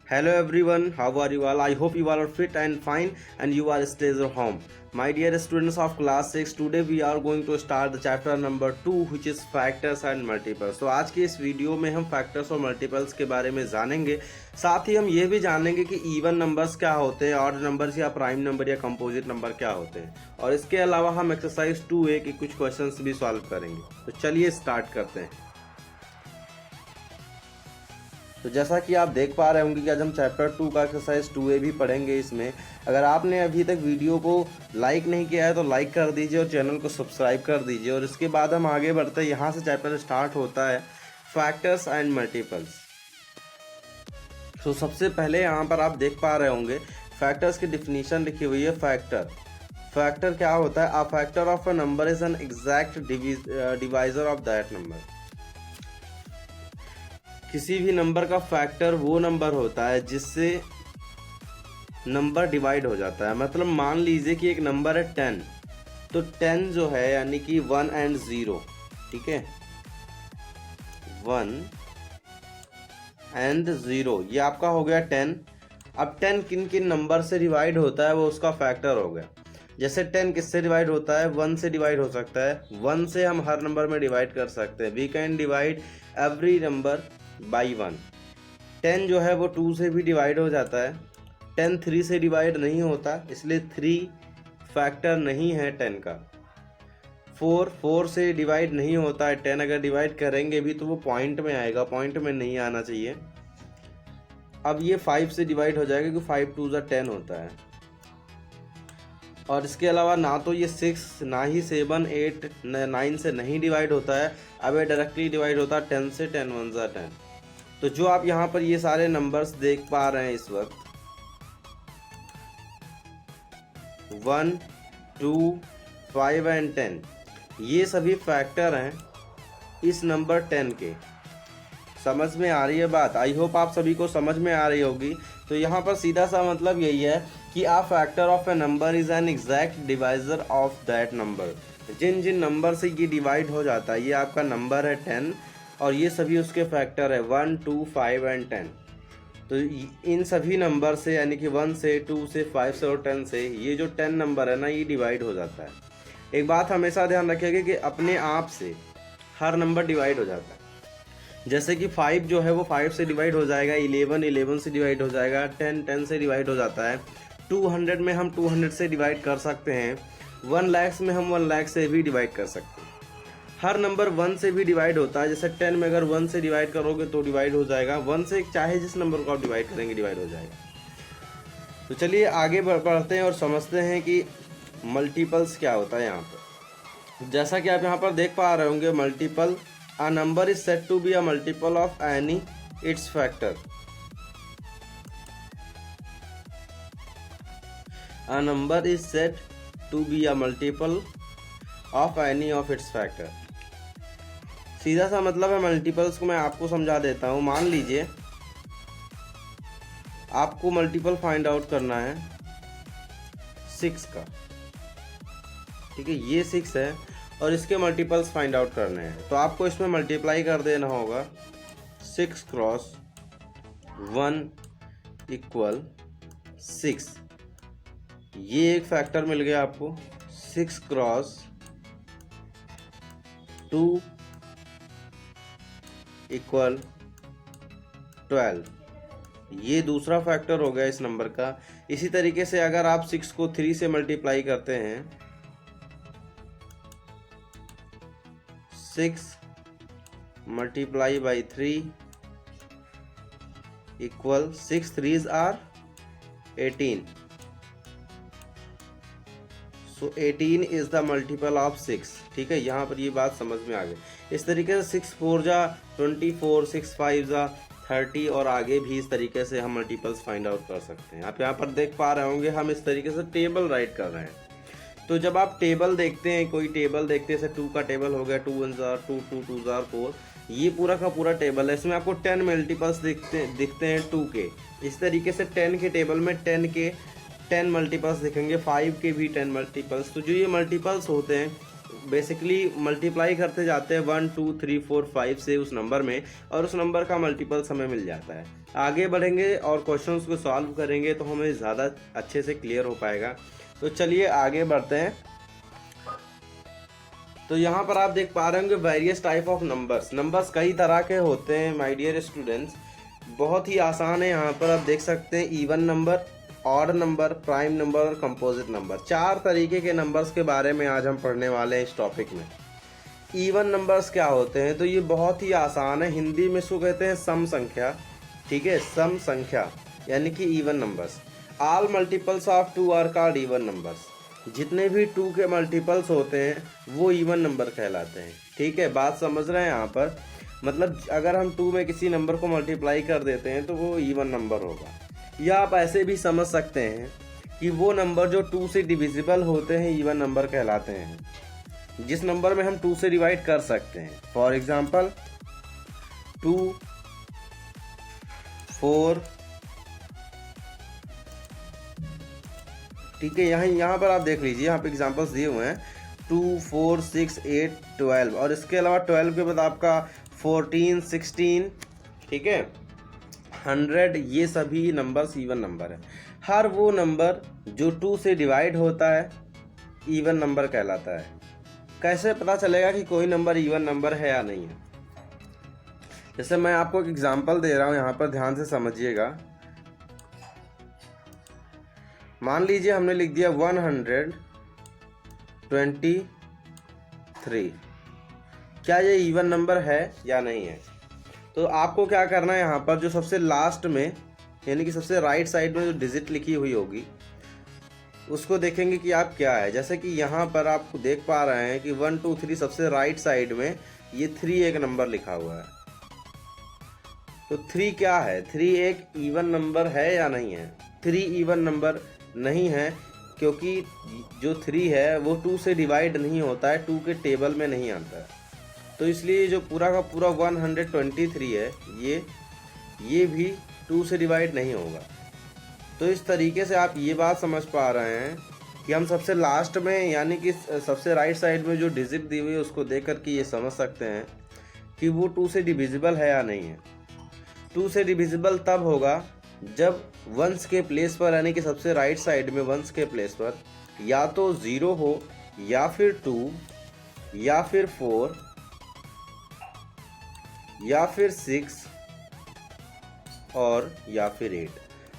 Hello everyone, how are you all? I hope you all are fit and fine and you are stays at home. My dear students of class 6, today we are going to start the chapter number 2 which is factors and multiples. तो आज के इस video में हम factors और multiples के बारे में जानेंगे। साथ ही हम ये भी जानेंगे कि इवन नंबर्स क्या होते हैं, ऑड नंबर्स या प्राइम नंबर या कंपोजिट नंबर क्या होते हैं, और इसके अलावा हम एक्सरसाइज 2A के कुछ क्वेश्चंस भी सॉल्व करेंगे। तो चलिए स्टार्ट करते हैं। तो जैसा कि आप देख पा रहे होंगे कि आज हम चैप्टर 2 का एक्सरसाइज 2A भी पढ़ेंगे। इसमें अगर आपने अभी तक वीडियो को लाइक नहीं किया है तो लाइक कर दीजिए और चैनल को सब्सक्राइब कर दीजिए। और इसके बाद हम आगे बढ़ते हैं। यहाँ से चैप्टर स्टार्ट होता है फैक्टर्स एंड मल्टीपल्स। तो सबसे पहले यहाँ पर आप देख पा रहे होंगे फैक्टर्स की डिफिनीशन लिखी हुई है। फैक्टर क्या होता है? A factor of a number is an exact divisor of that number. किसी भी नंबर का फैक्टर वो नंबर होता है जिससे नंबर डिवाइड हो जाता है। मतलब मान लीजिए कि एक नंबर है 10, तो 10 जो है यानी कि 1 and 0, ठीक है, 1 and 0 ये आपका हो गया 10। अब 10 किन किन नंबर से डिवाइड होता है वो उसका फैक्टर हो गया। जैसे 10 किससे डिवाइड होता है? 1 से डिवाइड हो सकता है। 1 से हम हर नंबर में डिवाइड कर सकते हैं। We can divide every number by 1। 10 जो है वो 2 से भी डिवाइड हो जाता है। 10 3 से डिवाइड नहीं होता, इसलिए 3 फैक्टर नहीं है 10 का। 4 से डिवाइड नहीं होता है 10, अगर डिवाइड करेंगे भी तो वो पॉइंट में आएगा, पॉइंट में नहीं आना चाहिए। अब ये 5 से डिवाइड हो जाएगा क्योंकि 5 2 10 होता है। और इसके अलावा ना तो ये 6, ना ही 7 8 9 से नहीं डिवाइड होता है। अब ये डायरेक्टली डिवाइड होता है 10 से। 10 1 10। तो जो आप यहाँ पर ये सारे नंबर्स देख पा रहे हैं इस वक्त, 1 2 5 and 10, ये सभी फैक्टर हैं इस नंबर 10 के। समझ में आ रही है बात? आई होप आप सभी को समझ में आ रही होगी। तो यहाँ पर सीधा सा मतलब यही है कि a factor of a number is an exact divisor of that number. जिन जिन नंबर से ये डिवाइड हो जाता है, ये आपका नंबर है 10 और ये सभी उसके फैक्टर है 1 2 5 and 10। तो इन सभी नंबर से यानी कि 1 से 2 से 5 से और 10 से ये जो 10 नंबर है ना, ये डिवाइड हो जाता है। एक बात हमेशा ध्यान रखिएगा कि अपने आप से हर नंबर डिवाइड हो जाता है। जैसे कि 5 जो है वो 5 से डिवाइड हो जाएगा, 11 11 से डिवाइड हो जाएगा, 10 10 से डिवाइड हो जाता है। 200 में हम 200 से डिवाइड कर सकते हैं। 1 लाख में हम 1 लाख से भी डिवाइड कर सकते हैं। हर नंबर 1 से भी डिवाइड होता है। जैसे 10 में अगर 1 से डिवाइड करोगे तो डिवाइड हो जाएगा। 1 से चाहे जिस नंबर को आप डिवाइड करेंगे डिवाइड हो जाएगा। तो चलिए आगे बढ़ते हैं और समझते हैं कि मल्टीपल्स क्या होता है। यहाँ पर जैसा कि आप यहाँ पर देख पा रहे होंगे, multiple a number is said to be a multiple of any its factor. A number is said to be a multiple of any of its factor. सीधा सा मतलब है मल्टीपल्स को मैं आपको समझा देता हूँ। मान लीजिए आपको मल्टीपल फाइंड आउट करना है 6 का, ठीक है, ये 6 है और इसके मल्टीपल्स फाइंड आउट करने हैं। तो आपको इसमें मल्टीप्लाई कर देना होगा। 6 क्रॉस 1 इक्वल 6। ये एक फैक्टर मिल गया आपको। 6 क्रॉस 2 इक्वल 12, ये दूसरा फैक्टर हो गया इस नंबर का। इसी तरीके से अगर आप 6 को 3 से मल्टीप्लाई करते हैं, 6 multiply by 3 equal 6 3s are 18। So 18 is the multiple of 6। ठीक है, यहाँ पर ये बात समझ में आ गई। इस तरीके से 6 4 जा 24, 6 5 जा 30 और आगे भी इस तरीके से हम मल्टीपल्स फाइंड आउट कर सकते हैं। आप यहाँ पर देख पा रहे होंगे हम इस तरीके से टेबल राइट कर रहे हैं। तो जब आप टेबल देखते हैं, कोई टेबल देखते हैं, जैसे 2 का टेबल हो गया, 2 1 जार 2 2 2 जार 4, ये पूरा का पूरा टेबल है। इसमें आपको 10 मल्टीपल्स दिखते हैं 2 के। इस तरीके से 10 के टेबल में 10 के 10 मल्टीपल्स दिखेंगे, 5 के भी 10 मल्टीपल्स। तो जो ये मल्टीपल्स होते हैं बेसिकली मल्टीप्लाई करते जाते हैं 1 2 3 4 5 से उस नंबर में, और उस नंबर का मल्टीपल्स हमें मिल जाता है। आगे बढ़ेंगे और क्वेश्चंस को सॉल्व करेंगे तो हमें ज़्यादा अच्छे से क्लियर हो पाएगा। तो चलिए आगे बढ़ते हैं। तो यहाँ पर आप देख पा रहे होंगे various type of numbers. Numbers कई तरह के होते हैं माय डियर स्टूडेंट्स, बहुत ही आसान है। यहाँ पर आप देख सकते हैं even number, odd number, prime number और कंपोजिट नंबर। 4 तरीके के नंबर्स के बारे में आज हम पढ़ने वाले हैं इस टॉपिक में। इवन नंबर्स क्या होते हैं, तो ये बहुत ही आसान है। हिंदी में इसको कहते हैं सम संख्या, ठीक है, सम संख्या यानी कि even numbers. All multiples of 2 are called even numbers. जितने भी 2 के मल्टीपल्स होते हैं वो इवन नंबर कहलाते हैं, ठीक है। बात समझ रहे हैं यहाँ पर, मतलब अगर हम 2 में किसी नंबर को मल्टीप्लाई कर देते हैं तो वो इवन नंबर होगा। या आप ऐसे भी समझ सकते हैं कि वो नंबर जो 2 से डिविजिबल होते हैं इवन नंबर कहलाते हैं। जिस नंबर में हम 2 से डिवाइड कर सकते हैं, फॉर एग्जांपल 2 4, ठीक है। यहाँ पर आप देख लीजिए, यहाँ पे एग्जांपल्स दिए हुए हैं 2 4 6 8 12, और इसके अलावा 12 के बाद आपका 14 16, ठीक है, 100, ये सभी नंबर्स इवन नंबर है। हर वो नंबर जो 2 से डिवाइड होता है इवन नंबर कहलाता है। कैसे पता चलेगा कि कोई नंबर इवन नंबर है या नहीं है? जैसे मैं आपको एक एग्जांपल दे रहा हूँ, यहाँ पर ध्यान से समझिएगा। मान लीजिए हमने लिख दिया 123। क्या ये इवन नंबर है या नहीं है? तो आपको क्या करना है, यहाँ पर जो सबसे लास्ट में यानी कि सबसे राइट साइड में जो डिजिट लिखी हुई होगी उसको देखेंगे कि आप क्या है। जैसे कि यहाँ पर आप देख पा रहे हैं कि 1 2 3 सबसे राइट साइड में ये 3 एक नंबर लिखा हुआ है। तो 3 क्या है? 3 एक इवन नंबर है या नहीं है? 3 इवन नंबर नहीं है, क्योंकि जो 3 है वो 2 से डिवाइड नहीं होता है, 2 के टेबल में नहीं आता है। तो इसलिए जो पूरा का पूरा 123 है ये भी 2 से डिवाइड नहीं होगा। तो इस तरीके से आप ये बात समझ पा रहे हैं कि हम सबसे लास्ट में यानी कि सबसे राइट साइड में जो डिजिट दी हुई है उसको देख कर के ये समझ सकते हैं कि वो 2 से डिविजिबल है या नहीं है। 2 से डिविजिबल तब होगा जब वंस के प्लेस पर यानी कि सबसे राइट साइड में वंस के प्लेस पर या तो 0 हो, या फिर 2, या फिर 4, या फिर 6 और या फिर 8।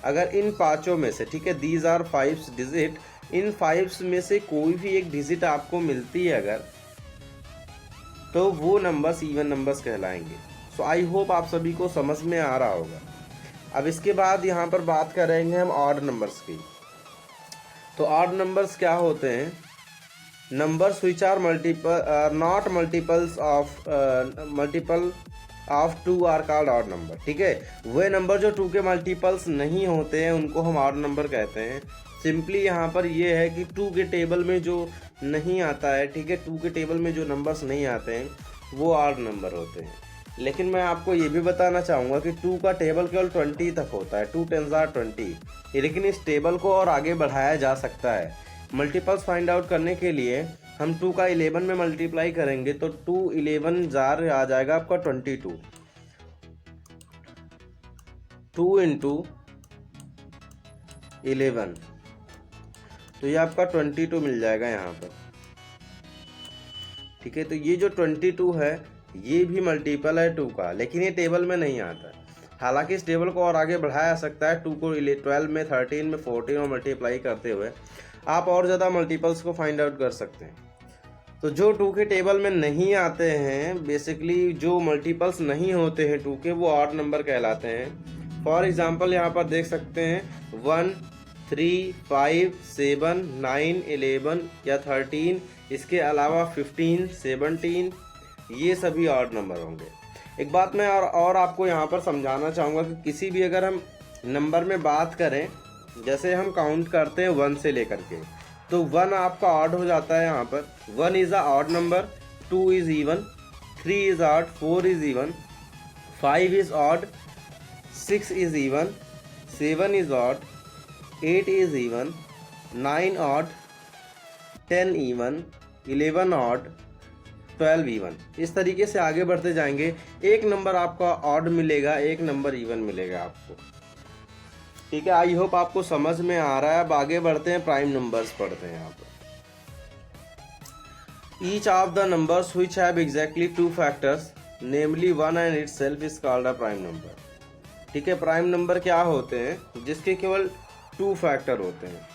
अगर इन पांचों में से, ठीक है, दीज आर 5 डिजिट, इन 5 में से कोई भी एक डिजिट आपको मिलती है अगर, तो वो नंबर्स इवन नंबर्स कहलाएंगे। सो आई होप आप सभी को समझ में आ रहा होगा। अब इसके बाद यहाँ पर बात करेंगे हम ऑड नंबर्स की। तो ऑड नंबर्स क्या होते हैं? Numbers which are not multiple of 2 are called odd number, ठीक है। वे नंबर जो 2 के मल्टीपल्स नहीं होते हैं उनको हम ऑड नंबर कहते हैं। सिंपली यहाँ पर ये है कि 2 के टेबल में जो नहीं आता है, ठीक है, 2 के टेबल में जो नंबर्स नहीं आते हैं वो ऑड नंबर होते हैं। लेकिन मैं आपको ये भी बताना चाहूँगा कि 2 का टेबल केवल 20 तक होता है, 2 10s are 20, लेकिन इस टेबल को और आगे बढ़ाया जा सकता है। मल्टीपल्स फाइंड आउट करने के लिए हम 2 का 11 में मल्टीप्लाई करेंगे तो 2 11 जार आ जाएगा आपका 22। 2 इंटू 11, तो ये आपका 22 मिल जाएगा यहाँ पर, ठीक है। तो ये जो 22 है ये भी मल्टीपल है 2 का, लेकिन ये टेबल में नहीं आता। हालांकि इस टेबल को और आगे बढ़ाया जा सकता है, 2 को 12 में, 13 में, 14 में मल्टीप्लाई करते हुए आप और ज़्यादा मल्टीपल्स को फाइंड आउट कर सकते हैं। तो जो 2 के टेबल में नहीं आते हैं, बेसिकली जो मल्टीपल्स नहीं होते हैं 2 के, वो ऑड नंबर कहलाते हैं। फॉर एग्जांपल यहाँ पर देख सकते हैं 1 3 5 7 9 11 या 13, इसके अलावा 15 17, ये सभी ऑड नंबर होंगे। एक बात मैं और आपको यहाँ पर समझाना चाहूँगा कि किसी भी अगर हम नंबर में बात करें, जैसे हम काउंट करते हैं 1 से लेकर के, तो 1 आपका ऑड हो जाता है। यहाँ पर 1 is a odd number, 2 is even, 3 is odd, 4 is even, 5 is odd, 6 is even, 7 is odd, 8 is even, 9 odd, 10 even, 11 odd, 12 even. इस तरीके से आगे बढ़ते जाएंगे। एक नंबर आपका ऑड मिलेगा, एक नंबर इवन मिलेगा आपको। ठीक है, आई होप आपको समझ में आ रहा है। अब आगे बढ़ते हैं, प्राइम नंबर्स पढ़ते हैं यहाँ पर। Each of the numbers which have exactly 2 factors namely 1 and itself is called a prime number. ठीक है, प्राइम नंबर क्या होते हैं? जिसके केवल 2 फैक्टर होते हैं,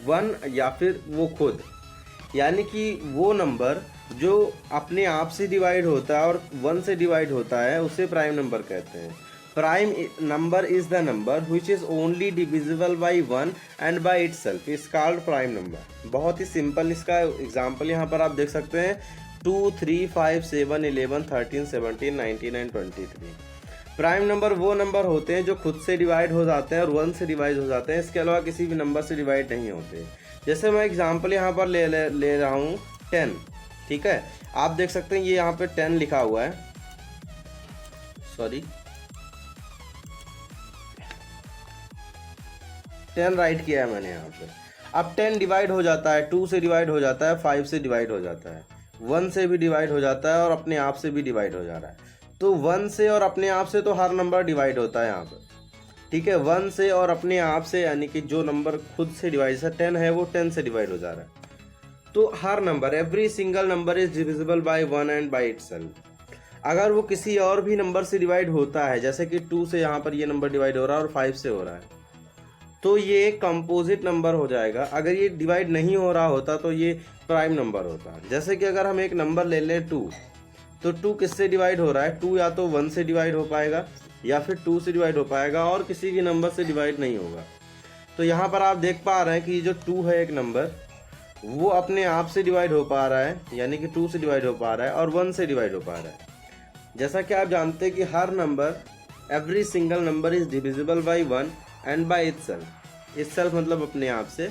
1 या फिर वो खुद, यानी कि वो नंबर जो अपने आप से डिवाइड होता है और 1 से डिवाइड होता है उसे प्राइम नंबर कहते हैं। Prime number is the number which is only divisible by 1 and by itself is called prime number. बहुत ही सिंपल इसका एग्जांपल यहाँ पर आप देख सकते हैं, 2, 3, 5, 7, 11, 13, 17, 19 एंड 23। प्राइम नंबर वो नंबर होते हैं जो खुद से डिवाइड हो जाते हैं और 1 से डिवाइड हो जाते हैं, इसके अलावा किसी भी नंबर से डिवाइड नहीं होते। जैसे मैं एग्जांपल यहाँ पर ले रहा हूँ 10। ठीक है, आप देख सकते हैं ये यहाँ पे 10 लिखा हुआ है, सॉरी 10 राइट किया है मैंने यहाँ पे। अब 10 डिवाइड हो जाता है, 2 से डिवाइड हो जाता है, 5 से डिवाइड हो जाता है, 1 से भी डिवाइड हो जाता है और अपने आप से भी डिवाइड हो जा रहा है। तो 1 से और अपने आप से तो हर नंबर डिवाइड होता है यहाँ पर। ठीक है, 1 से और अपने आप से, यानी कि जो नंबर खुद से डिवाइड, जैसे 10 है वो 10 से डिवाइड हो जा रहा है। तो हर number, every single number is divisible by 1 and by itself. अगर वो किसी और भी नंबर से डिवाइड होता है, जैसे कि 2 से यहाँ पर ये नंबर डिवाइड हो रहा है और 5 से हो रहा है, तो ये एक कंपोजिट नंबर हो जाएगा। अगर ये डिवाइड नहीं हो रहा होता तो ये प्राइम नंबर होता। जैसे कि अगर हम एक नंबर ले लें 2, तो 2 किससे डिवाइड हो रहा है? 2 या तो 1 से डिवाइड हो पाएगा या फिर 2 से डिवाइड हो पाएगा और किसी भी नंबर से डिवाइड नहीं होगा। तो यहाँ पर आप देख पा रहे हैं कि जो 2 है एक नंबर, वो अपने आप से डिवाइड हो पा रहा है, यानी कि 2 से डिवाइड हो पा रहा है और 1 से डिवाइड हो पा रहा है। जैसा कि आप जानते हैं कि हर number, every single number is divisible by 1 and by itself. Itself मतलब अपने आप से,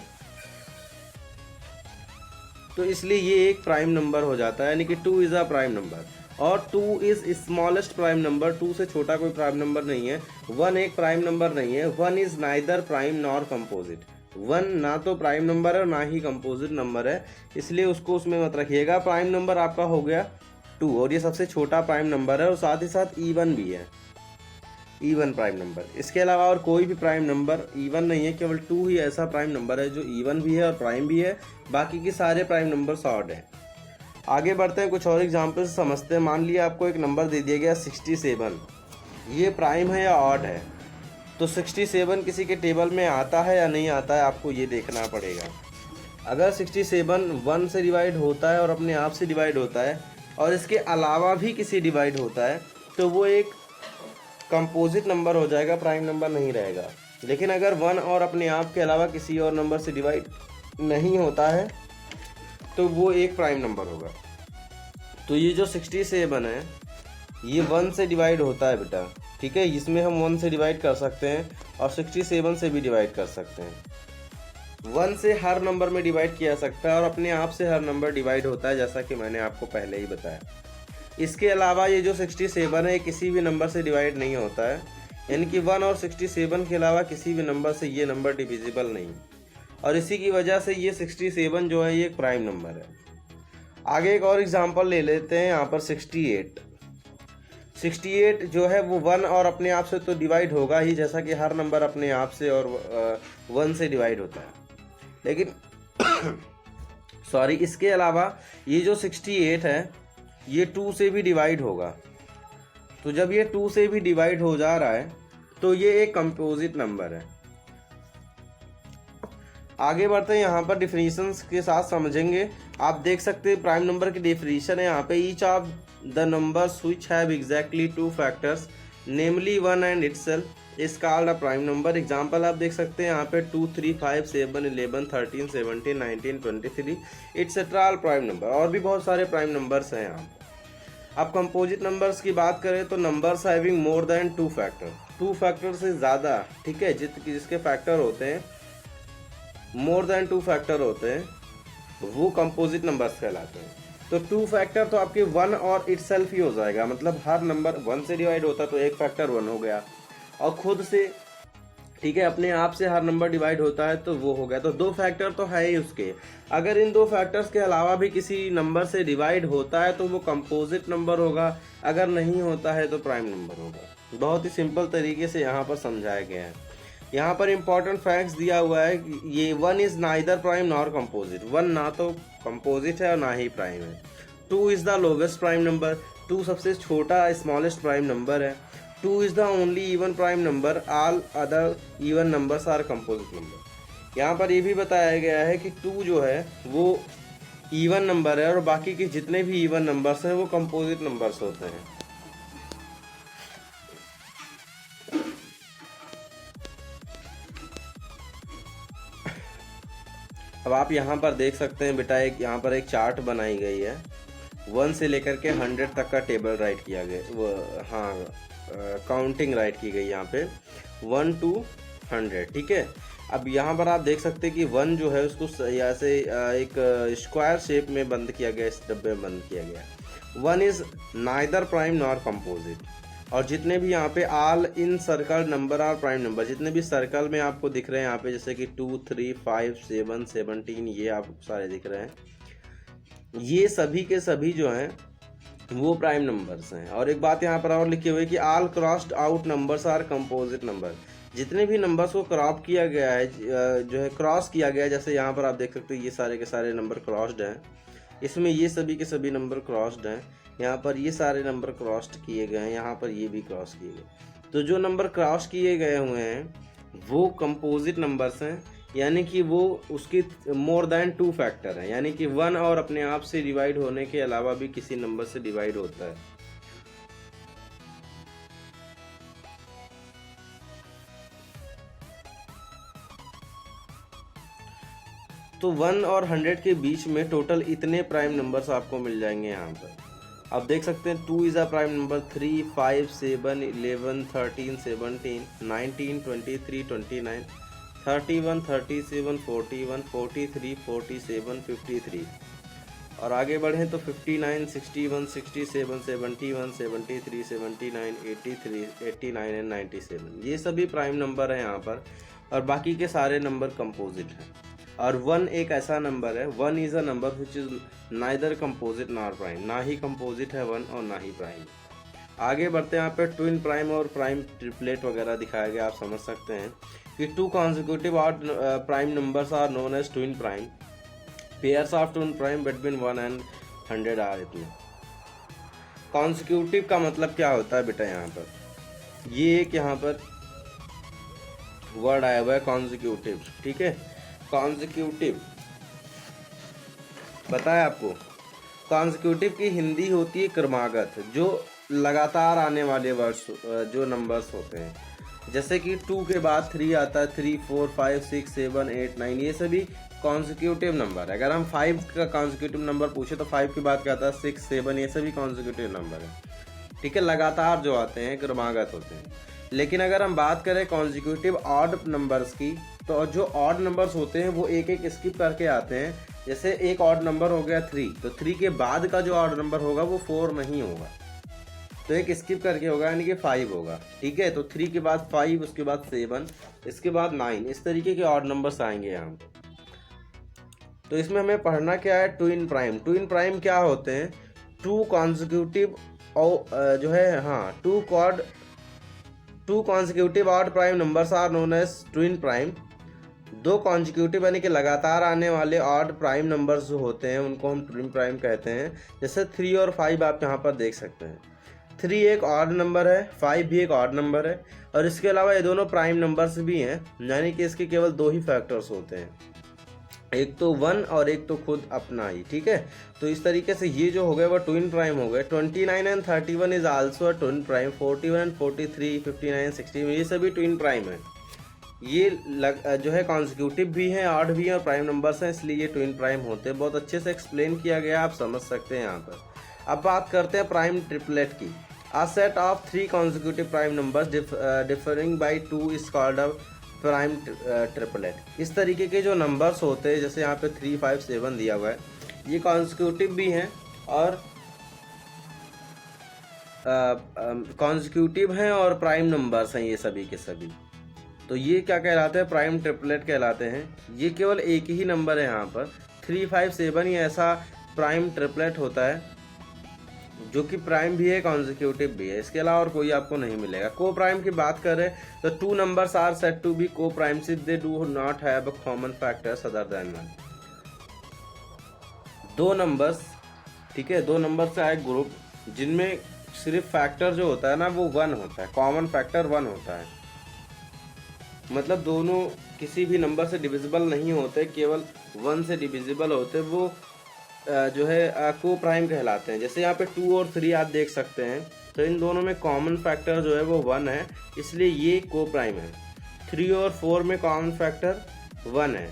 तो इसलिए ये एक प्राइम नंबर हो जाता है, यानी कि 2 इज अ प्राइम नंबर। और 2 इज स्मॉलेस्ट प्राइम नंबर, 2 से छोटा कोई प्राइम नंबर नहीं है। 1 एक प्राइम नंबर नहीं है। 1 is neither prime nor composite. 1 ना तो प्राइम नंबर है ना ही कंपोजिट नंबर है, इसलिए उसको उसमें मत रखिएगा। प्राइम नंबर आपका हो गया 2 और ये सबसे छोटा प्राइम नंबर है और साथ ही साथ इवन भी है, इवन प्राइम नंबर। इसके अलावा और कोई भी प्राइम नंबर इवन नहीं है, केवल 2 ही ऐसा प्राइम नंबर है जो इवन भी है और प्राइम भी है, बाकी के सारे प्राइम नंबर ऑड हैं। आगे बढ़ते हैं, कुछ और एग्जाम्पल समझते हैं। मान लिया आपको एक नंबर दे दिया गया 67, ये प्राइम है या ऑड है? तो 67 किसी के टेबल में आता है या नहीं आता है, आपको ये देखना पड़ेगा। अगर 67 1 से डिवाइड होता है और अपने आप से डिवाइड होता है और इसके अलावा भी किसी डिवाइड होता है, तो वो एक कंपोजिट नंबर हो जाएगा, प्राइम नंबर नहीं रहेगा। लेकिन अगर 1 और अपने आप के अलावा किसी और नंबर से डिवाइड नहीं होता है तो वो एक प्राइम नंबर होगा। तो ये जो 67 है ये 1 से डिवाइड होता है बेटा। ठीक है, इसमें हम 1 से डिवाइड कर सकते हैं और 67 से भी डिवाइड कर सकते हैं। 1 से हर नंबर में डिवाइड किया जा सकता है और अपने आप से हर नंबर डिवाइड होता है, जैसा कि मैंने आपको पहले ही बताया। इसके अलावा ये जो 67 है किसी भी नंबर से डिवाइड नहीं होता है, यानी कि 1 और 67 के अलावा किसी भी नंबर से ये नंबर डिविजिबल नहीं, और इसी की वजह से ये 67 जो है ये एक प्राइम नंबर है। आगे एक और एग्जांपल ले लेते हैं यहाँ पर 68 जो है वो 1 और अपने आप से तो डिवाइड होगा ही, जैसा कि हर नंबर अपने आप से और 1 से डिवाइड होता है। लेकिन सॉरी, इसके अलावा ये जो 68 है ये 2 से भी डिवाइड होगा। तो जब ये 2 से भी डिवाइड हो जा रहा है तो ये एक कंपोजिट नंबर है। आगे बढ़ते हैं, यहाँ पर डिफिनीशंस के साथ समझेंगे। आप देख सकते हैं प्राइम नंबर की डेफिनेशन है यहाँ पे, each of the numbers which have exactly 2 factors namely 1 and itself is called a prime number. Example आप देख सकते हैं यहाँ पे 2, 3, 5, 7, 11, 13, 17, 19, 23 एटसेट्रा ऑल प्राइम नंबर। और भी बहुत सारे प्राइम नंबर्स हैं यहाँ पर। अब कंपोजिट नंबर्स की बात करें तो numbers having more than 2 factor, 2 factor से ज़्यादा, ठीक है, जिसके फैक्टर होते हैं मोर देन 2 फैक्टर होते हैं, वो कंपोजिट नंबर्स कहलाते हैं। तो 2 फैक्टर तो आपके 1 और इटसेल्फ ही हो जाएगा, मतलब हर नंबर 1 से डिवाइड होता तो एक फैक्टर 1 हो गया और खुद से ठीक है, अपने आप से हर नंबर डिवाइड होता है तो वो हो गया। तो दो फैक्टर तो है ही उसके। अगर इन दो फैक्टर्स के अलावा भी किसी नंबर से डिवाइड होता है तो वो कंपोजिट नंबर होगा, अगर नहीं होता है तो प्राइम नंबर होगा। बहुत ही सिंपल तरीके से यहाँ पर समझाया गया है। यहाँ पर इंपॉर्टेंट फैक्ट्स दिया हुआ है कि ये 1 is neither prime nor composite. 1 ना तो कंपोजिट है और ना ही प्राइम है। 2 is the lowest prime number. 2 सबसे छोटा स्मॉलेस्ट प्राइम नंबर है। 2 is the only even prime number. All other even numbers are composite number. यहाँ पर ये भी बताया गया है कि 2 जो है वो इवन नंबर है और बाकी के जितने भी इवन नंबर्स हैं वो कंपोजिट नंबर्स होते हैं। अब आप यहाँ पर देख सकते हैं बेटा, एक यहाँ पर एक चार्ट बनाई गई है। 1 से लेकर के 100 तक का टेबल राइट किया गया, वो हाँ काउंटिंग राइट की गई यहाँ पे 1 to 100। ठीक है, अब यहाँ पर आप देख सकते हैं कि 1 जो है उसको ऐसे एक स्क्वायर शेप में बंद किया गया, इस डब्बे में बंद किया गया। 1 is neither prime nor composite. और जितने भी यहाँ पे all in circle number are prime number, जितने भी सर्कल में आपको दिख रहे हैं यहाँ पे, जैसे कि 2, 3, 5, 7, 17, ये आपको सारे दिख रहे हैं, ये सभी के सभी जो हैं वो प्राइम नंबर्स हैं। और एक बात यहाँ पर और लिखी हुई है कि all crossed out numbers are composite number. जितने भी नंबर्स को क्रॉप किया गया है, जो है क्रॉस किया गया है, जैसे यहाँ पर आप देख सकते हैं ये सारे के सारे नंबर क्रॉस्ड हैं, इसमें ये सभी के सभी नंबर क्रॉस्ड हैं, यहाँ पर ये सारे नंबर क्रॉस्ड किए गए हैं, यहाँ पर ये भी क्रॉस किए गए। तो जो नंबर क्रॉस किए गए हुए हैं वो कंपोजिट नंबर्स हैं, यानी कि वो उसकी मोर देन 2 फैक्टर है, यानी कि 1 और अपने आप से डिवाइड होने के अलावा भी किसी नंबर से डिवाइड होता है। तो 1 और 100 के बीच में टोटल इतने प्राइम नंबर्स आपको मिल जाएंगे यहाँ पर। आप देख सकते हैं 2 इज़ अ प्राइम नंबर, 3, 5, 7, 11, 13, 17, 19, 23, 29, 31, 37, 41, 43, 47, 53। और आगे बढ़ें तो 59, 61, 67, 71, 73, 79, 83, 89 एंड 97, ये सभी प्राइम नंबर हैं यहाँ पर। और बाकी के सारे नंबर कंपोजिट हैं। और 1 एक ऐसा नंबर है, 1 is a number which is neither composite nor prime, ना ही कंपोजिट है 1 और ना ही प्राइम। आगे बढ़ते हैं, यहाँ पे ट्विन प्राइम और प्राइम ट्रिपलेट वगैरह दिखाया गया, आप समझ सकते हैं कि 2 consecutive odd prime numbers are known as twin prime. Pairs of twin prime between 1 and 100 are इतने। consecutive का मतलब क्या होता है बेटा, यहाँ पर ये एक यहाँ पर वर्ड आया हुआ है consecutive। ठीक है, consecutive पता है आपको? consecutive की हिंदी होती है क्रमागत, जो लगातार आने वाले वर्ड्स जो नंबर्स होते हैं, जैसे कि 2 के बाद 3 आता है, 3, 4, 5, 6, 7, 8, 9, ये सभी कॉन्जिक्यूटिव नंबर है। अगर हम 5 का कॉन्जिक्यूटिव नंबर पूछे तो 5 के बाद क्या आता है, 6, 7, ये सभी कॉन्जिक्यूटिव नंबर है। ठीक है, लगातार जो आते हैं क्रमागत होते हैं। लेकिन अगर हम बात करें कॉन्जिक्यूटिव ऑड नंबर्स की, तो जो ऑड नंबर्स होते हैं वो एक एक स्किप करके आते हैं। जैसे एक ऑड नंबर हो गया 3, तो 3 के बाद का जो ऑड नंबर होगा वो 4 नहीं होगा, तो एक स्किप करके होगा, यानी कि 5 होगा। ठीक है, तो 3 के बाद 5, उसके बाद 7, इसके बाद 9, इस तरीके के ऑड नंबर्स आएंगे यहाँ। तो इसमें हमें पढ़ना क्या है, ट्विन प्राइम। ट्विन प्राइम क्या होते हैं, 2 कॉन्जिक्यूटिव जो है, हाँ 2 consecutive odd prime numbers are known as twin prime. 2 consecutive यानी कि लगातार आने वाले ऑड प्राइम नंबर्स जो होते हैं उनको हम ट्विन प्राइम कहते हैं। जैसे 3 और 5 आप यहाँ पर देख सकते हैं। 3 एक ऑड नंबर है, 5 भी एक ऑड नंबर है, और इसके अलावा ये दोनों प्राइम नंबर्स भी हैं, यानी कि इसके केवल 2 ही फैक्टर्स होते हैं, एक तो 1 और एक तो खुद अपना ही। ठीक है, तो इस तरीके से ये जो हो गए वो ट्विन प्राइम हो गए। 29 and 31 is also a twin prime. 41 and 43, 59, 60, ये सभी ट्विन प्राइम है। ये जो है कॉन्जिक्यूटिव भी हैं, ऑड भी हैं और प्राइम नंबर्स हैं, इसलिए ये ट्विन प्राइम होते हैं। बहुत अच्छे से एक्सप्लेन किया गया, आप समझ सकते हैं यहाँ पर। अब बात करते हैं प्राइम ट्रिपलेट की। A set of 3 consecutive prime numbers differing by 2 is called a prime triplet। इस तरीके के जो नंबर्स होते हैं, जैसे यहाँ पे 3, 5, 7 दिया हुआ है, ये कॉन्जिक्यूटिव भी हैं और कॉन्जिक्यूटिव हैं और प्राइम नंबर्स हैं, ये सभी के सभी। तो ये क्या कहलाते हैं, प्राइम ट्रिपलेट कहलाते हैं। ये केवल एक ही नंबर है यहाँ पर, 3, 5, 7 ही ऐसा प्राइम ट्रिपलेट होता है जो कि प्राइम भी है, कॉन्जिक्यूटिव भी है। इसके अलावा और कोई आपको नहीं मिलेगा। को प्राइम की बात करें तो 2 numbers are said to be coprime if they do not have a common factors other than 1। 2 numbers, ठीक है, 2 नंबर से आए ग्रुप जिनमें सिर्फ फैक्टर जो होता है ना वो 1 होता है, कॉमन फैक्टर 1 होता है। मतलब दोनों किसी भी नंबर से डिविजिबल नहीं होते, केवल 1 से डिविजिबल होते, वो जो है को प्राइम कहलाते हैं। जैसे यहाँ पे 2 और 3 आप देख सकते हैं, तो इन दोनों में कॉमन फैक्टर जो है वो 1 है, इसलिए ये को प्राइम है। 3 और 4 में कॉमन फैक्टर 1 है,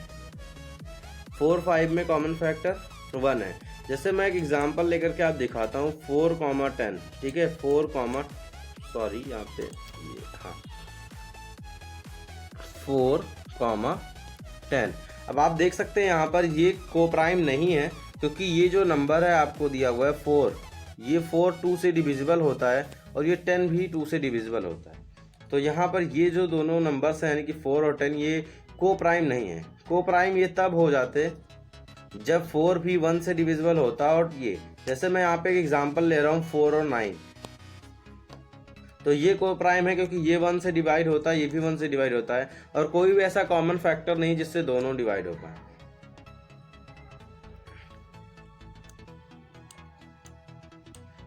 4, 5 में कॉमन फैक्टर 1 है। जैसे मैं एक एग्जांपल लेकर के आप दिखाता हूँ, 4,10, ठीक है, 4, सॉरी यहाँ पे ये, हाँ 4,10। अब आप देख सकते हैं यहाँ पर ये को प्राइम नहीं है, क्योंकि ये जो नंबर है आपको दिया हुआ है 4, ये 4 2 से डिविजिबल होता है और ये 10 भी 2 से डिविजिबल होता है। तो यहाँ पर ये जो दोनों नंबर्स हैं यानी कि 4 और 10, ये को प्राइम नहीं है। को प्राइम ये तब हो जाते जब 4 भी 1 से डिविजिबल होता, और ये जैसे मैं यहाँ पे एक एग्जांपल ले रहा हूँ 4 और 9, तो ये को प्राइम है क्योंकि ये 1 से डिवाइड होता है, ये भी 1 से डिवाइड होता है, और कोई भी ऐसा कॉमन फैक्टर नहीं जिससे दोनों डिवाइड हो पाए।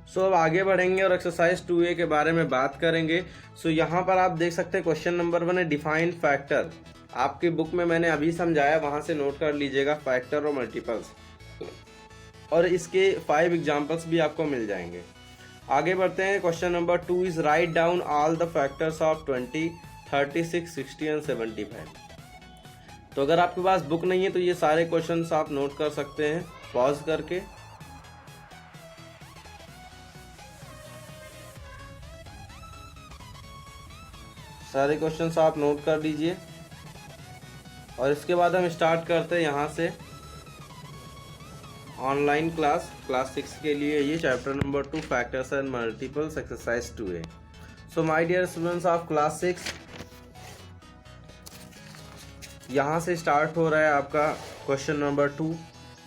सो अब आगे बढ़ेंगे और एक्सरसाइज 2A के बारे में बात करेंगे। सो यहाँ पर आप देख सकते हैं क्वेश्चन नंबर 1 है डिफाइंड फैक्टर। आपकी बुक में मैंने अभी समझाया, वहाँ से नोट कर लीजिएगा फैक्टर और मल्टीपल्स, और इसके 5 एग्जाम्पल्स भी आपको मिल जाएंगे। आगे बढ़ते हैं। Question number 2 is write down all the factors of 20, 36, 60 and 75। तो अगर आपके पास बुक नहीं है तो ये सारे क्वेश्चंस आप नोट कर सकते हैं पॉज करके। सारे क्वेश्चंस आप नोट कर लीजिए और इसके बाद हम स्टार्ट करते हैं यहाँ से ऑनलाइन क्लास 6 के लिए। ये chapter number 2 factors and multiples exercise 2A। So my dear students of class 6, यहाँ से स्टार्ट हो रहा है आपका क्वेश्चन नंबर 2।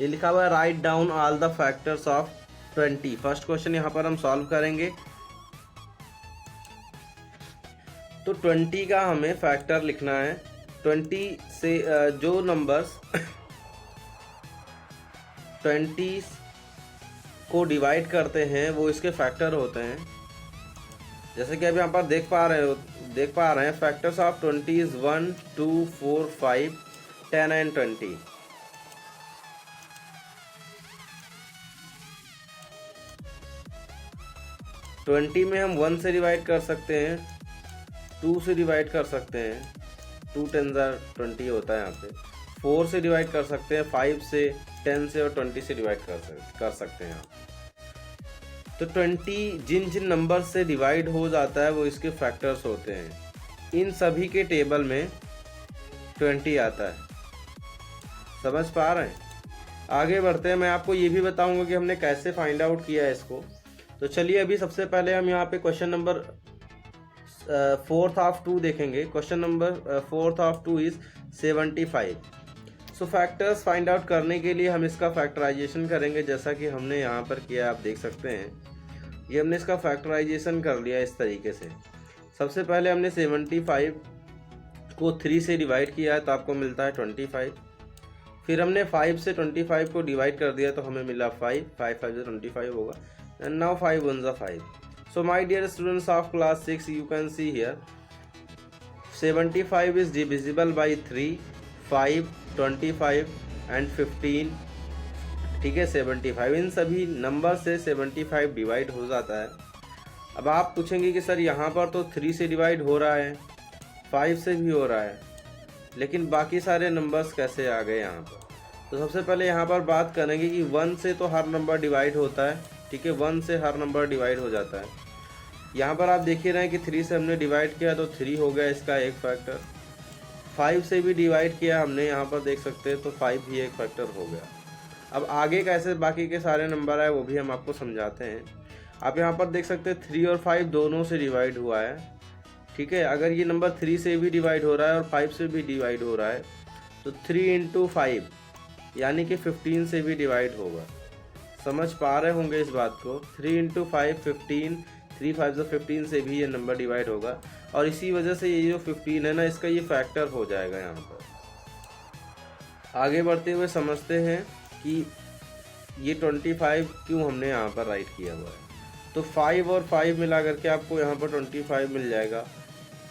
ये लिखा हुआ है write down all the factors of 20। First question यहाँ पर हम सॉल्व करेंगे। तो 20 का हमें फैक्टर लिखना है। 20 से जो नंबर्स 20 को डिवाइड करते हैं वो इसके फैक्टर होते हैं। जैसे कि अभी यहाँ पर देख पा रहे हैं फैक्टर्स ऑफ 20 इज 1, 2, 4, 5, 10 एंड 20। में हम 1 से डिवाइड कर सकते हैं, 2 से डिवाइड कर सकते हैं, 2 10 20 होता है यहाँ पे, 4 से डिवाइड कर सकते हैं, 5 से, 10 से और 20 से डिवाइड कर सकते हैं। तो 20 जिन नंबर से डिवाइड हो जाता है वो इसके फैक्टर्स होते हैं। इन सभी के टेबल में 20 आता है। समझ पा रहे हैं? आगे बढ़ते हैं। मैं आपको ये भी बताऊंगा कि हमने कैसे फाइंड आउट किया है इसको। तो चलिए अभी सबसे पहले हम यहाँ पे क्वेश्चन नंबर 4th ऑफ 2 देखेंगे। Question number 4th of 2 is 75। So factors find out करने के लिए हम इसका फैक्टराइजेशन करेंगे, जैसा कि हमने यहाँ पर किया, आप देख सकते हैं। ये हमने इसका फैक्टराइजेशन कर लिया इस तरीके से। सबसे पहले हमने 75 को 3 से डिवाइड किया है तो आपको मिलता है 25। फिर हमने 5 से 25 को डिवाइड कर दिया तो हमें मिला 5 5 से 25 होगा। एंड नाउ 5 1 जा 5। So my dear students of class 6, you can see here 75 is divisible by 3, 5, 25 and 15। ठीक है, 75 इन सभी नंबर से 75 डिवाइड हो जाता है। अब आप पूछेंगे कि सर यहाँ पर तो 3 से डिवाइड हो रहा है, 5 से भी हो रहा है, लेकिन बाकी सारे नंबर्स कैसे आ गए यहाँ पर? तो सबसे पहले यहाँ पर बात करेंगे कि 1 से तो हर नंबर डिवाइड होता है। ठीक है, 1 से हर नंबर डिवाइड हो जाता है। यहाँ पर आप देख ही रहे हैं कि 3 से हमने डिवाइड किया तो 3 हो गया इसका एक फैक्टर। 5 से भी डिवाइड किया हमने, यहाँ पर देख सकते हैं, तो 5 भी एक फैक्टर हो गया। अब आगे कैसे बाकी के सारे नंबर है वो भी हम आपको समझाते हैं। आप यहाँ पर देख सकते हैं 3 और 5 दोनों से डिवाइड हुआ है। ठीक है। अगर ये नंबर 3 से भी डिवाइड हो रहा है और 5 से भी डिवाइड हो रहा है तो 3 इंटू 5 यानी कि 15 से भी डिवाइड होगा। समझ पा रहे होंगे इस बात को। 3 इंटू 5 15, 3 5 से 15 से भी ये नंबर डिवाइड होगा और इसी वजह से ये जो 15 है ना, इसका ये फैक्टर हो जाएगा यहाँ पर। आगे बढ़ते हुए समझते हैं कि ये 25 क्यों हमने यहाँ पर राइट किया हुआ है। तो 5 और 5 मिला करके आपको यहाँ पर 25 मिल जाएगा।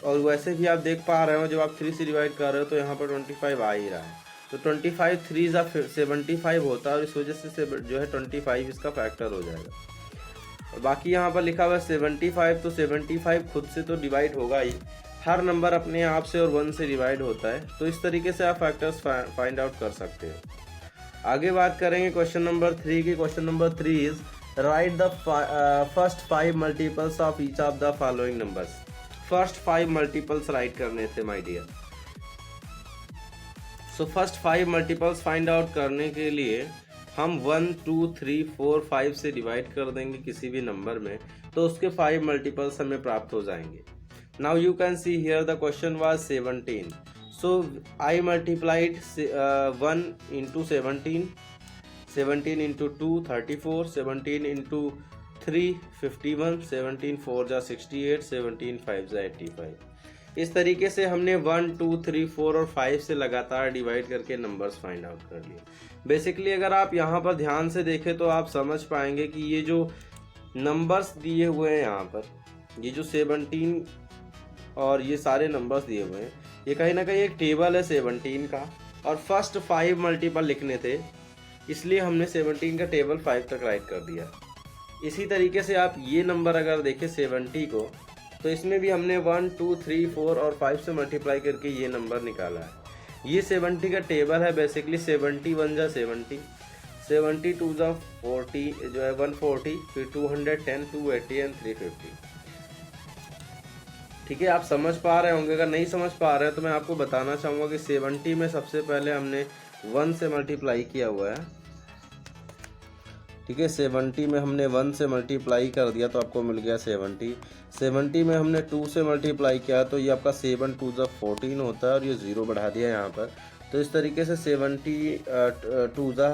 और वैसे भी आप देख पा रहे हो जब आप 3 से डिवाइड कर रहे हो तो यहाँ पर 25 आ ही रहा है। तो 25 3 जा 75 होता है और इस वजह से जो है 25 इसका फैक्टर हो जाएगा। और बाकी यहाँ पर लिखा हुआ है 75, तो 75 खुद से तो डिवाइड होगा ही, हर नंबर अपने आप से और 1 से डिवाइड होता है। तो इस तरीके से आप फैक्टर्स फाइंड आउट कर सकते हो। आगे बात करेंगे क्वेश्चन नंबर 3 की। Question number 3 is write the first 5 multiples of each of the following numbers. First 5 multiples write करने थे my dear. So first 5 multiples find out करने के लिए हम 1 2 3 4 5 से डिवाइड कर देंगे किसी भी नंबर में, तो उसके 5 मल्टीपल्स हमें प्राप्त हो जाएंगे। Now you can see here the question was 17, so I multiplied 1 into 17, 17 into 2 34, 17 into 3 51, 17 4 जा 68, 17 5 जा 85। इस तरीके से हमने 1 2 3 4 और 5 से लगातार डिवाइड करके नंबर्स फाइंड आउट कर लिए। बेसिकली अगर आप यहाँ पर ध्यान से देखें तो आप समझ पाएंगे कि ये जो नंबर्स दिए हुए हैं यहाँ पर, ये जो 17 और ये सारे नंबर्स दिए हुए हैं, ये कहीं ना कहीं एक टेबल है 17 का और फर्स्ट 5 मल्टीपल लिखने थे, इसलिए हमने 17 का टेबल 5 तक राइट कर दिया। इसी तरीके से आप ये नंबर अगर देखें 70 को, तो इसमें भी हमने 1 2 3 4 और 5 से मल्टीप्लाई करके ये नंबर निकाला है। ये 70 का टेबल है। बेसिकली 71 जा 70, 72 जा 40 जो है 140, फिर 210, 280 एंड 350। ठीक है, आप समझ पा रहे होंगे। अगर नहीं समझ पा रहे हैं तो मैं आपको बताना चाहूँगा कि 70 में सबसे पहले हमने 1 से मल्टीप्लाई किया हुआ है। ठीक है, 70 में हमने 1 से मल्टीप्लाई कर दिया तो आपको मिल गया 70। 70 में हमने 2 से मल्टीप्लाई किया तो ये आपका 7 2 जा 14 होता है और ये 0 बढ़ा दिया यहाँ पर। तो इस तरीके से 70 2 जा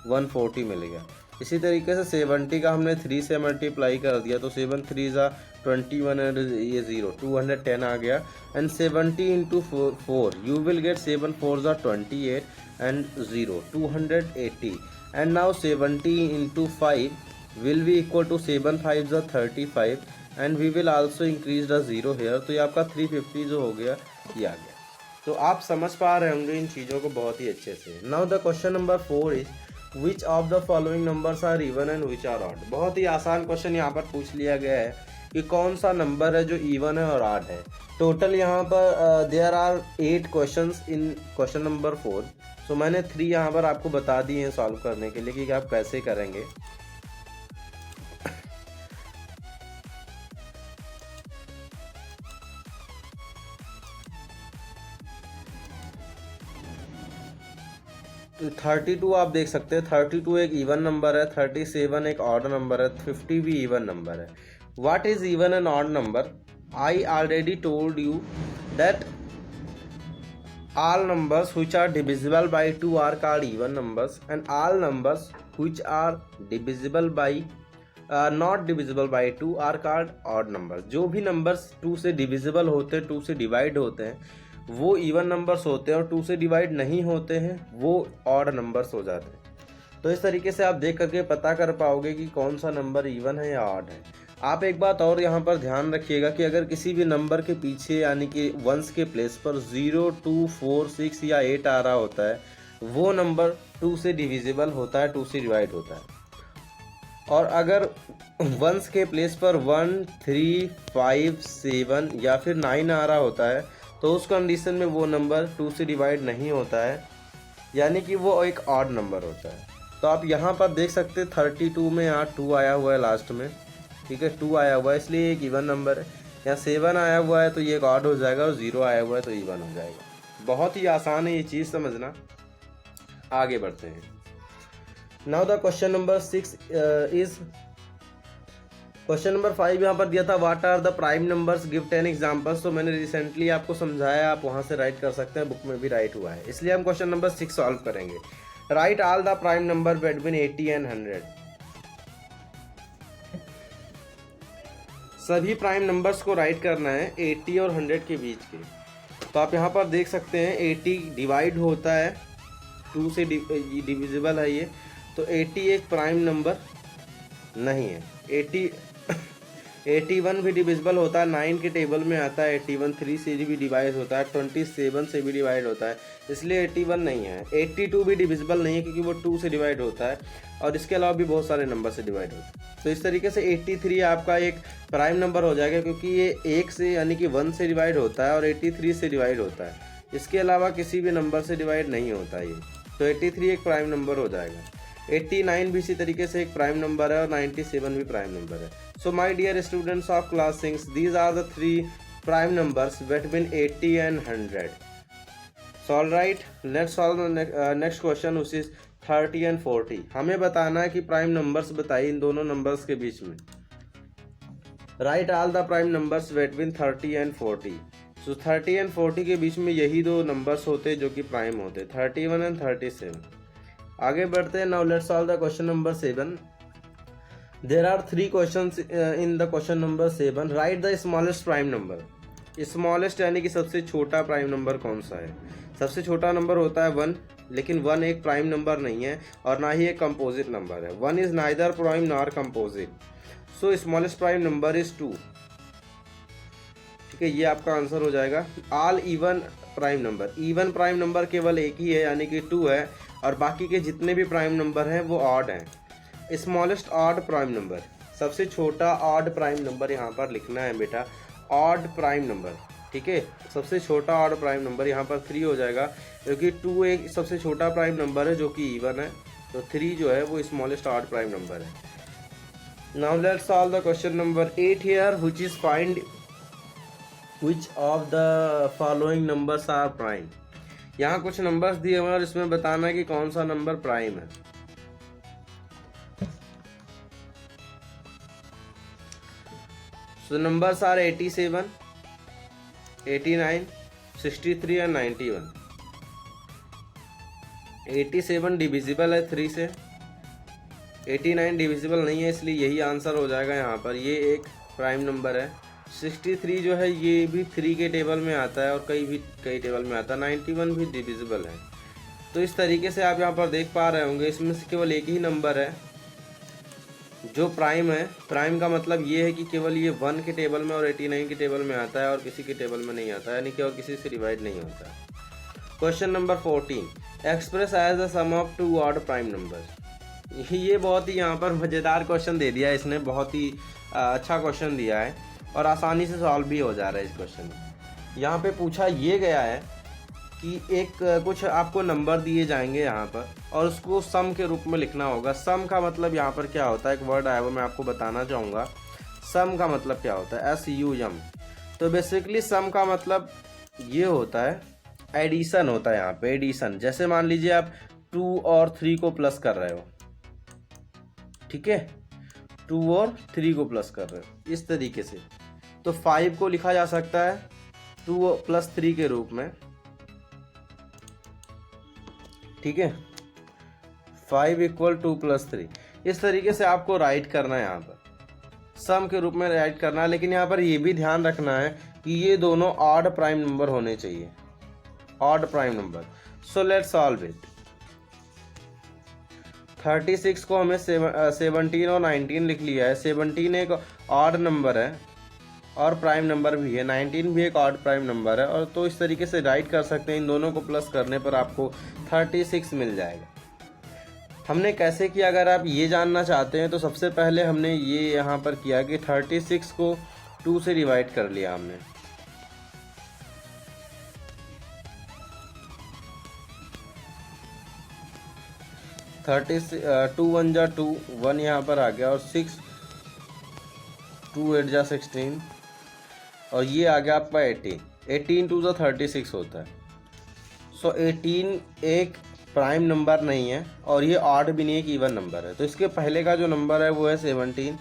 140 मिल गया। इसी तरीके से 70 का हमने 3 से मल्टीप्लाई कर दिया तो 7 3 जा 21 एंड ये 0 210 आ गया। And 70 into 4 you will get 7 4 जा 28 and 0 280। And now 70 into 5 will be equal to 7 5 जा 35 and we will also increase the 0 here। तो ये आपका 350 जो हो गया ये आ गया। तो आप समझ पा रहे होंगे इन चीज़ों को बहुत ही अच्छे से। Now the question number 4 is which of the following numbers are even and which are odd। बहुत ही आसान क्वेश्चन यहाँ पर पूछ लिया गया है कि कौन सा नंबर है जो इवन है और ऑड है। टोटल यहाँ पर there are 8 questions in question number 4। So मैंने 3 यहाँ पर आपको बता दिए हैं सॉल्व करने के लिए कि आप कैसे करेंगे। तो 32 आप देख सकते हैं, 32 एक इवन नंबर है, 37 एक ऑड नंबर है, 50 भी इवन नंबर है। What is even and odd number? I already told you that all numbers which are divisible by 2 are called even numbers and all numbers which are divisible by not divisible by 2 are called odd numbers। जो भी numbers 2 से divisible होते हैं, 2 से divide होते हैं, वो even numbers होते हैं और 2 से divide नहीं होते हैं वो odd numbers हो जाते हैं। तो इस तरीके से आप देख करके पता कर पाओगे कि कौन सा नंबर इवन है या ऑड है। आप एक बात और यहाँ पर ध्यान रखिएगा कि अगर किसी भी नंबर के पीछे यानी कि वंस के प्लेस पर 0 2 4 6 या 8 आ रहा होता है, वो नंबर 2 से डिविजिबल होता है, 2 से डिवाइड होता है। और अगर वंस के प्लेस पर 1 3 5 7 या फिर 9 आ रहा होता है तो उस कंडीशन में वो नंबर 2 से डिवाइड नहीं होता है, यानी कि वो एक ऑड नंबर होता है। तो आप यहाँ पर देख सकते हैं 32 में यहाँ 2 आया हुआ है लास्ट में। ठीक है, 2 आया हुआ है इसलिए एक इवन नंबर है। यहाँ 7 आया हुआ है तो ये एक ऑड हो जाएगा और 0 आया हुआ है तो इवन हो जाएगा। बहुत ही आसान है ये चीज़ समझना। आगे बढ़ते हैं। Now the question number 6 is question number 5 यहाँ पर दिया था what are the prime numbers, give 10 examples. तो मैंने रिसेंटली आपको समझाया, आप वहाँ से राइट कर सकते हैं, बुक में भी राइट हुआ है। इसलिए हम क्वेश्चन नंबर 6 सॉल्व करेंगे। Right all the prime number between 80 and 100। सभी प्राइम नंबर्स को राइट करना है 80 और 100 के बीच के। तो आप यहाँ पर देख सकते हैं 80 डिवाइड होता है 2 से, डिविजिबल है ये। तो 80 एक प्राइम नंबर नहीं है। 81 भी डिविजिबल होता है, 9 के टेबल में आता है। 81 3 से भी डिवाइड होता है, 27 से भी डिवाइड होता है, इसलिए 81 नहीं है। 82 भी डिविजिबल नहीं है क्योंकि वो 2 से डिवाइड होता है, और इसके अलावा भी बहुत सारे नंबर से डिवाइड होता है। तो इस तरीके से 83 आपका एक प्राइम नंबर हो जाएगा, क्योंकि ये 1 से यानी कि 1 से डिवाइड होता है और 83 से डिवाइड होता है। इसके अलावा किसी भी नंबर से डिवाइड नहीं होता ये। तो 83 एक प्राइम नंबर हो जाएगा। 89 भी इसी तरीके से एक प्राइम नंबर है, और 97 भी प्राइम नंबर है। So my dear students of class 6, these are the 3 prime numbers between 80 and 100। So all right, let's solve next question, which is 30 and 40। हमें बताना है कि प्राइम नंबर्स बताइए इन दोनों नंबर्स के बीच में। Right all the prime numbers between 30 and 40। So 30 and 40 के बीच में यही दो नंबर्स होते हैं जो कि प्राइम होते हैं, 31 एंड 37। आगे बढ़ते हैं। Now let's solve the question number 7। There are 3 questions in the question number 7। Write the smallest prime number. Smallest यानी कि सबसे छोटा प्राइम नंबर कौन सा है? सबसे छोटा नंबर होता है 1, लेकिन 1 एक प्राइम नंबर नहीं है और ना ही एक कंपोजिट नंबर है। 1 is neither prime nor composite, so smallest prime number is 2। ठीक है, ये आपका आंसर हो जाएगा। All even prime number, even prime number केवल एक ही है यानी कि 2 है, और बाकी के जितने भी प्राइम नंबर हैं वो ऑड हैं। स्मॉलेस्ट ऑड प्राइम नंबर, सबसे छोटा ऑड प्राइम नंबर यहाँ पर लिखना है बेटा, ऑड प्राइम नंबर। ठीक है, सबसे छोटा ऑड प्राइम नंबर यहाँ पर 3 हो जाएगा, क्योंकि 2 एक सबसे छोटा प्राइम नंबर है जो कि इवन है, तो 3 जो है वो स्मॉलेस्ट ऑड प्राइम नंबर है। Now let's solve the question number 8 here, which is find which of the following numbers are prime। यहाँ कुछ नंबर्स दिए हुए हैं और इसमें बताना है कि कौन सा नंबर प्राइम है। So numbers are 87, 89, 63 and 91। 87 divisible है 3 से, 89 डिविजिबल नहीं है, इसलिए यही आंसर हो जाएगा यहाँ पर, ये एक प्राइम नंबर है। 63 जो है ये भी 3 के टेबल में आता है और कई टेबल में आता है। 91 भी डिविजिबल है। तो इस तरीके से आप यहाँ पर देख पा रहे होंगे, इसमें से केवल एक ही नंबर है जो प्राइम है। प्राइम का मतलब ये है कि केवल ये 1 के टेबल में और 89 के टेबल में आता है और किसी के टेबल में नहीं आता है, यानी कि और किसी से डिवाइड नहीं होता है। Question number 14, express as the sum of 2 odd prime number. ये बहुत ही यहाँ पर मज़ेदार क्वेश्चन दे दिया है इसने, बहुत ही अच्छा क्वेश्चन दिया है और आसानी से सॉल्व भी हो जा रहा है इस क्वेश्चन में। यहाँ पे पूछा ये गया है कि एक कुछ आपको नंबर दिए जाएंगे यहाँ पर और उसको सम के रूप में लिखना होगा। सम का मतलब यहाँ पर क्या होता है, एक वर्ड आया वो मैं आपको बताना चाहूँगा। सम का मतलब क्या होता है, SUM। तो बेसिकली सम का मतलब ये होता है, एडिशन होता है यहाँ पे, एडिशन। जैसे मान लीजिए आप 2 और 3 को प्लस कर रहे हो, ठीक है, 2 और 3 को प्लस कर रहे हो इस तरीके से। तो 5 को लिखा जा सकता है 2 + 3 के रूप में, ठीक है, 5 = 2 + 3। इस तरीके से आपको राइट करना है, यहाँ पर सम के रूप में राइट करना है। लेकिन यहाँ पर ये भी ध्यान रखना है कि ये दोनों ऑड प्राइम नंबर होने चाहिए, odd prime number. So let's solve it. 36 को हमें 17 और 19 लिख लिया है। 17 एक ऑड नंबर है और प्राइम नंबर भी है, 19 भी एक ऑड प्राइम नंबर है, और तो इस तरीके से राइट कर सकते हैं। इन दोनों को प्लस करने पर आपको 36 मिल जाएगा। हमने कैसे किया, अगर आप ये जानना चाहते हैं तो सबसे पहले हमने ये यहाँ पर किया कि 36 को 2 से डिवाइड कर लिया हमने। टू 1 जा 2, 1 यहाँ पर आ गया, और 6 2 8 जा 16, और ये आ गया आपका 18। 18 2 जा 36 होता है। सो 18 एक प्राइम नंबर नहीं है और ये ऑड भी नहीं है, एक इवन नंबर है। तो इसके पहले का जो नंबर है वो है 17,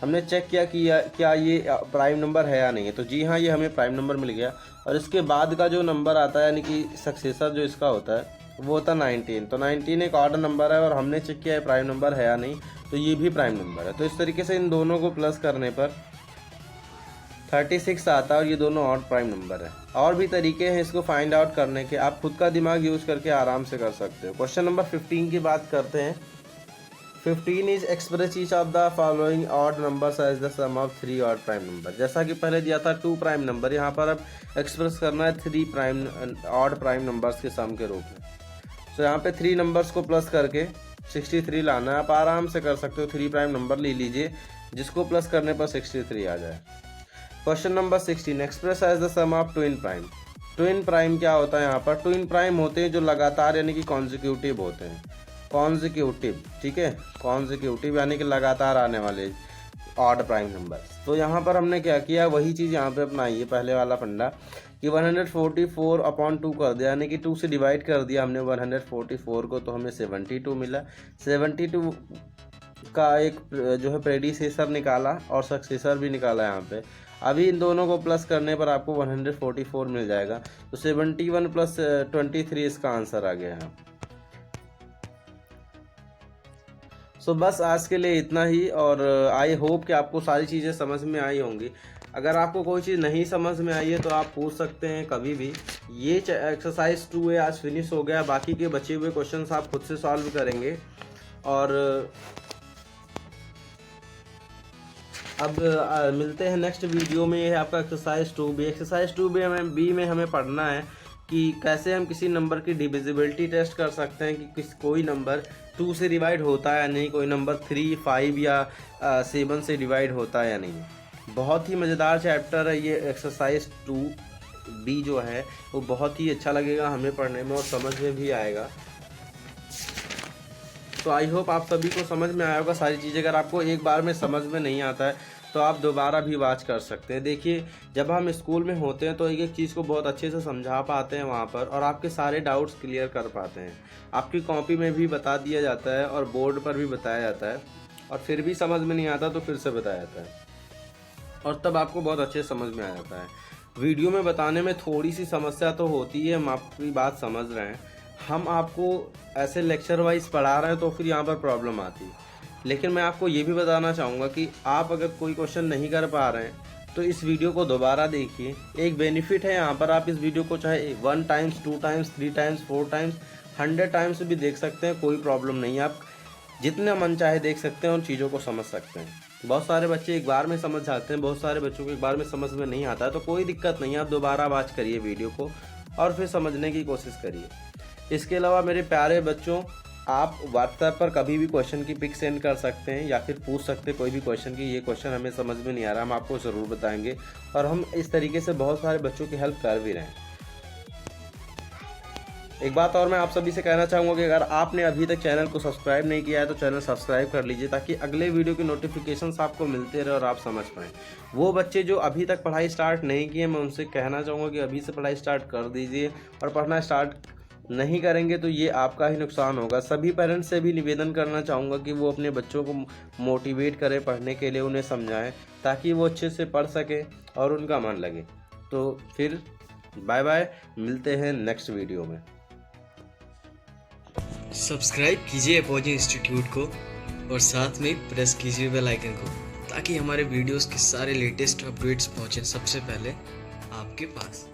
हमने चेक किया कि क्या ये प्राइम नंबर है या नहीं है, तो जी हाँ ये हमें प्राइम नंबर मिल गया। और इसके बाद का जो नंबर आता है यानी कि सक्सेसर जो इसका होता है वो होता है 19। तो 19 एक ऑड नंबर है और हमने चेक किया है प्राइम नंबर है या नहीं, तो ये भी प्राइम नंबर है। तो इस तरीके से इन दोनों को प्लस करने पर 36 आता है और ये दोनों ऑड प्राइम नंबर है। और भी तरीके हैं इसको फाइंड आउट करने के, आप खुद का दिमाग यूज़ करके आराम से कर सकते हो। क्वेश्चन नंबर 15 की बात करते हैं। 15 is express each of the following odd numbers as the sum of 3 odd prime number. जैसा कि पहले दिया था 2 प्राइम नंबर, यहाँ पर अब एक्सप्रेस करना है 3 प्राइम ऑड प्राइम नंबर्स के सम के रूप में। तो यहाँ पे 3 नंबर्स को प्लस करके 63 लाना है। आप आराम से कर सकते हो, 3 प्राइम नंबर ले लीजिए जिसको प्लस करने पर 63 आ जाए। Question number 16 express as the sum of twin prime. Twin prime क्या होता है? यहाँ पर ट्विन प्राइम होते हैं जो लगातार यानी कि कॉन्जिक्यूटिव होते हैं। कॉन्जिक्यूटिव, ठीक है, कॉन्जिक्यूटिव यानी कि लगातार आने वाले ऑड प्राइम नंबर। तो यहाँ पर हमने क्या किया, वही चीज़ यहाँ पे अपनाई है, पहले वाला फंडा कि 144/2 कर दिया, यानी कि 2 से डिवाइड कर दिया हमने 144 को, तो हमें 72 मिला। 72 का एक जो है प्रेडिसेसर निकाला और सक्सेसर भी निकाला यहाँ पे। अभी इन दोनों को प्लस करने पर आपको 144 मिल जाएगा। तो 71 + 23 इसका आंसर आ गया है। सो बस आज के लिए इतना ही, और आई होप कि आपको सारी चीज़ें समझ में आई होंगी। अगर आपको कोई चीज़ नहीं समझ में आई है तो आप पूछ सकते हैं कभी भी। ये एक्सरसाइज 2 आज फिनिश हो गया, बाकी के बचे हुए क्वेश्चंस आप खुद से सॉल्व करेंगे। और अब मिलते हैं नेक्स्ट वीडियो में। ये है आपका एक्सरसाइज 2B। एक्सरसाइज 2B में हमें पढ़ना है कि कैसे हम किसी नंबर की डिविजिबिलिटी टेस्ट कर सकते हैं कि कोई नंबर 2 से डिवाइड होता है या नहीं, कोई नंबर 3, 5 या 7 से डिवाइड होता है या नहीं। बहुत ही मज़ेदार चैप्टर है ये एक्सरसाइज 2B जो है, वो बहुत ही अच्छा लगेगा हमें पढ़ने में और समझ में भी आएगा। तो आई होप आप सभी को समझ में आया होगा सारी चीज़ें। अगर आपको एक बार में समझ में नहीं आता है तो आप दोबारा भी वॉच कर सकते हैं। देखिए, जब हम स्कूल में होते हैं तो एक एक चीज़ को बहुत अच्छे से समझा पाते हैं वहाँ पर, और आपके सारे डाउट्स क्लियर कर पाते हैं। आपकी कॉपी में भी बता दिया जाता है और बोर्ड पर भी बताया जाता है, और फिर भी समझ में नहीं आता तो फिर से बताया जाता है, और तब आपको बहुत अच्छे समझ में आ जाता है। वीडियो में बताने में थोड़ी सी समस्या तो होती है, हम आपकी बात समझ रहे हैं। हम आपको ऐसे लेक्चर वाइज पढ़ा रहे हैं तो फिर यहाँ पर प्रॉब्लम आती है। लेकिन मैं आपको ये भी बताना चाहूँगा कि आप अगर कोई क्वेश्चन नहीं कर पा रहे हैं तो इस वीडियो को दोबारा देखिए। एक बेनिफिट है यहाँ पर, आप इस वीडियो को चाहे 1 times, 2 times, 3 times, 4 times, 100 times भी देख सकते हैं, कोई प्रॉब्लम नहीं है। आप जितने मन चाहे देख सकते हैं और चीज़ों को समझ सकते हैं। बहुत सारे बच्चे एक बार में समझ जाते हैं, बहुत सारे बच्चों को एक बार में समझ में नहीं आता है, तो कोई दिक्कत नहीं है, आप दोबारा वॉच करिए वीडियो को और फिर समझने की कोशिश करिए। इसके अलावा मेरे प्यारे बच्चों, आप व्हाट्सएप पर कभी भी क्वेश्चन की पिक सेंड कर सकते हैं या फिर पूछ सकते हैं कोई भी क्वेश्चन की, ये क्वेश्चन हमें समझ में नहीं आ रहा, हम आपको ज़रूर बताएंगे। और हम इस तरीके से बहुत सारे बच्चों की हेल्प कर भी रहे हैं। एक बात और मैं आप सभी से कहना चाहूँगा कि अगर आपने अभी तक चैनल को सब्सक्राइब नहीं किया है तो चैनल सब्सक्राइब कर लीजिए, ताकि अगले वीडियो की नोटिफिकेशंस आपको मिलते रहे और आप समझ पाएँ। वो बच्चे जो अभी तक पढ़ाई स्टार्ट नहीं किए, मैं उनसे कहना चाहूँगा कि अभी से पढ़ाई स्टार्ट कर दीजिए, और पढ़ना स्टार्ट नहीं करेंगे तो ये आपका ही नुकसान होगा। सभी पेरेंट्स से भी निवेदन करना चाहूँगा कि वो अपने बच्चों को मोटिवेट करें पढ़ने के लिए, उन्हें समझाएं ताकि वो अच्छे से पढ़ सके और उनका मन लगे। तो फिर बाय बाय, मिलते हैं नेक्स्ट वीडियो में। सब्सक्राइब कीजिए अपोजिंग इंस्टीट्यूट को और साथ में प्रेस कीजिए बेल आइकन को, ताकि हमारे वीडियोस के सारे लेटेस्ट अपडेट्स पहुँचें सबसे पहले आपके पास।